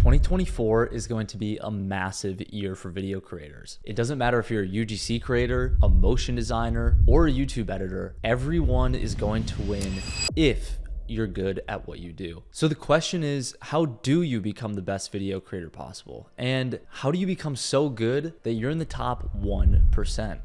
2024 is going to be a massive year for video creators. It doesn't matter if you're a UGC creator, a motion designer, or a YouTube editor, everyone is going to win if you're good at what you do. So the question is, how do you become the best video creator possible? And how do you become so good that you're in the top 1%?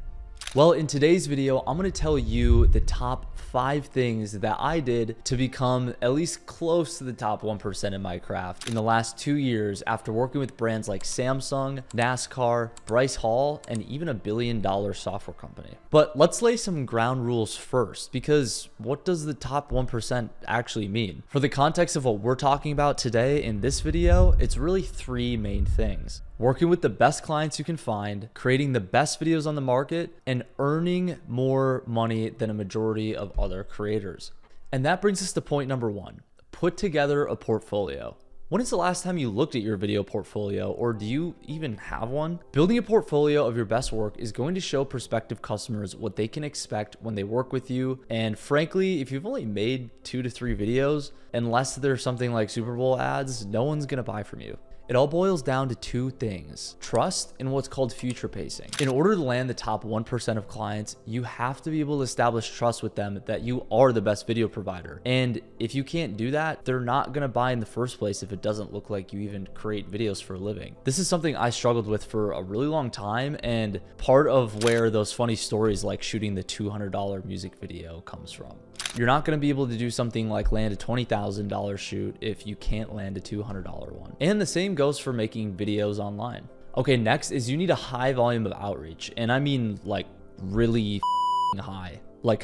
Well, in today's video, I'm going to tell you the top 5 things that I did to become at least close to the top 1% in my craft in the last 2 years after working with brands like Samsung, NASCAR, Bryce Hall, and even a billion-dollar software company. But let's lay some ground rules first, because what does the top 1% actually mean? For the context of what we're talking about today in this video, it's really 3 main things: working with the best clients you can find, creating the best videos on the market, and earning more money than a majority of other creators. And that brings us to point number 1. Put together a portfolio. When is the last time you looked at your video portfolio, or do you even have one? Building a portfolio of your best work is going to show prospective customers what they can expect when they work with you. And frankly, if you've only made 2 to 3 videos, unless there's something like Super Bowl ads, no one's gonna buy from you. It all boils down to 2 things: trust and what's called future pacing. In order to land the top 1% of clients, you have to be able to establish trust with them that you are the best video provider. And if you can't do that, they're not gonna buy in the first place if it doesn't look like you even create videos for a living. This is something I struggled with for a really long time, and part of where those funny stories like shooting the $200 music video comes from. You're not going to be able to do something like land a $20,000 shoot if you can't land a $200 one. And the same goes for making videos online. Okay, next is you need a high volume of outreach. And I mean like really high, like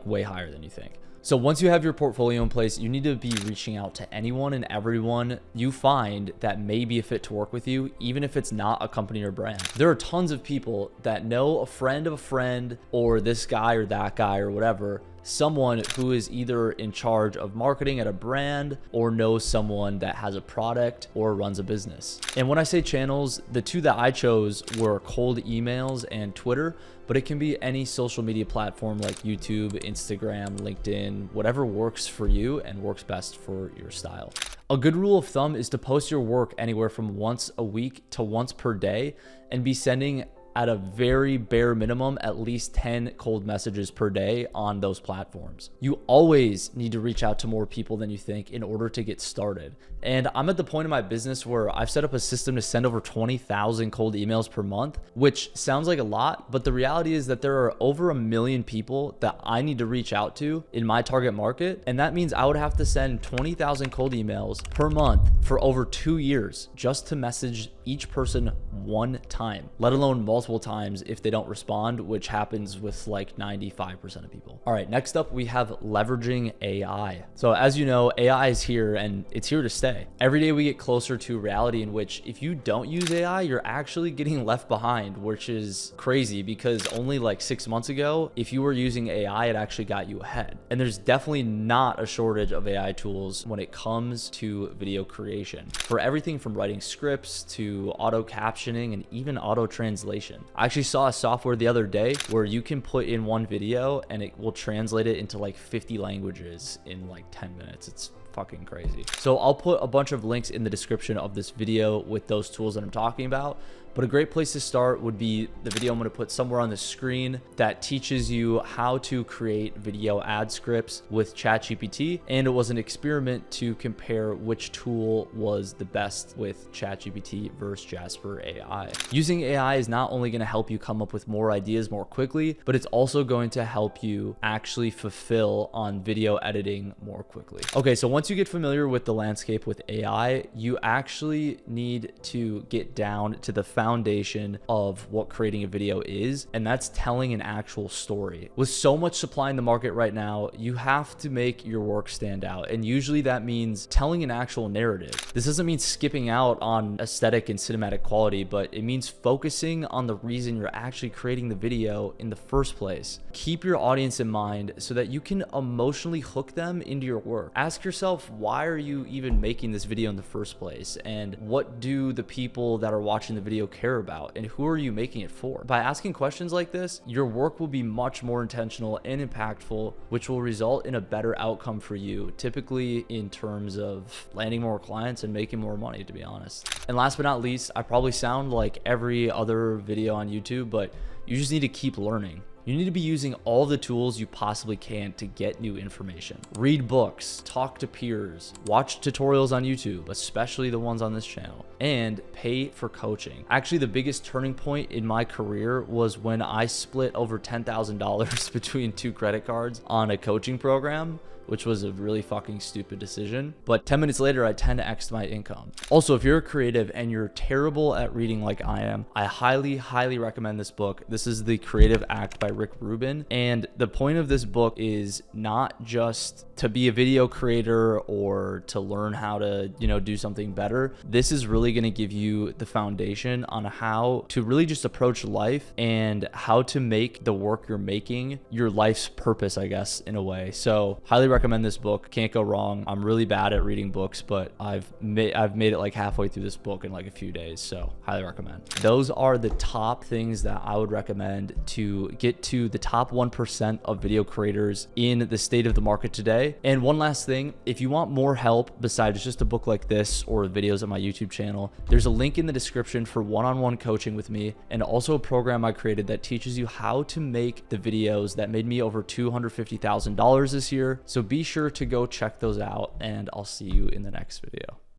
way higher than you think. So once you have your portfolio in place, you need to be reaching out to anyone and everyone you find that may be a fit to work with you, even if it's not a company or brand. There are tons of people that know a friend of a friend, or this guy or that guy or whatever, someone who is either in charge of marketing at a brand or knows someone that has a product or runs a business. And when I say channels, the 2 that I chose were cold emails and Twitter, but it can be any social media platform like YouTube, Instagram, LinkedIn, whatever works for you and works best for your style. A good rule of thumb is to post your work anywhere from once a week to once per day, and be sending at a very bare minimum at least 10 cold messages per day on those platforms. You always need to reach out to more people than you think in order to get started. And I'm at the point in my business where I've set up a system to send over 20,000 cold emails per month, which sounds like a lot, but the reality is that there are over 1 million people that I need to reach out to in my target market. And that means I would have to send 20,000 cold emails per month for over 2 years just to message each person 1 time, let alone multiple times if they don't respond, which happens with like 95% of people. All right, next up we have leveraging AI. So as you know, AI is here and it's here to stay. Every day we get closer to reality in which if you don't use AI, you're actually getting left behind, which is crazy because only like 6 months ago, if you were using AI, it actually got you ahead. And there's definitely not a shortage of AI tools when it comes to video creation, for everything from writing scripts to auto captioning and even auto translation. I actually saw a software the other day where you can put in one video and it will translate it into like 50 languages in like 10 minutes. It's fucking crazy. So I'll put a bunch of links in the description of this video with those tools that I'm talking about. But a great place to start would be the video I'm going to put somewhere on the screen that teaches you how to create video ad scripts with ChatGPT. And it was an experiment to compare which tool was the best with ChatGPT versus Jasper AI. Using AI is not only going to help you come up with more ideas more quickly, but it's also going to help you actually fulfill on video editing more quickly. Okay, so once you get familiar with the landscape with AI, you actually need to get down to the foundation of what creating a video is, and that's telling an actual story. With so much supply in the market right now, you have to make your work stand out, and usually that means telling an actual narrative. This doesn't mean skipping out on aesthetic and cinematic quality, but it means focusing on the reason you're actually creating the video in the first place. Keep your audience in mind so that you can emotionally hook them into your work. Ask yourself, yourself, why are you even making this video in the first place? And what do the people that are watching the video care about? And who are you making it for? By asking questions like this, your work will be much more intentional and impactful, which will result in a better outcome for you, typically in terms of landing more clients and making more money, to be honest. And last but not least, I probably sound like every other video on YouTube, but you just need to keep learning. You need to be using all the tools you possibly can to get new information. Read books, talk to peers, watch tutorials on YouTube, especially the ones on this channel, and pay for coaching. Actually, the biggest turning point in my career was when I split over $10,000 between 2 credit cards on a coaching program, which was a really fucking stupid decision. But 10 minutes later, I 10x'd my income. Also, if you're a creative and you're terrible at reading like I am, I highly, highly recommend this book. This is The Creative Act by Rick Rubin. And the point of this book is not just to be a video creator or to learn how to, do something better. This is really gonna give you the foundation on how to really just approach life and how to make the work you're making your life's purpose, I guess, in a way. So highly recommend this book. Can't go wrong. I'm really bad at reading books, but I've made it like halfway through this book in like a few days, so highly recommend. Those are the top things that I would recommend to get to the top 1% of video creators in the state of the market today. And one last thing, if you want more help besides just a book like this or videos on my YouTube channel, there's a link in the description for one-on-one coaching with me, and also a program I created that teaches you how to make the videos that made me over $250,000 this year. So be sure to go check those out, and I'll see you in the next video.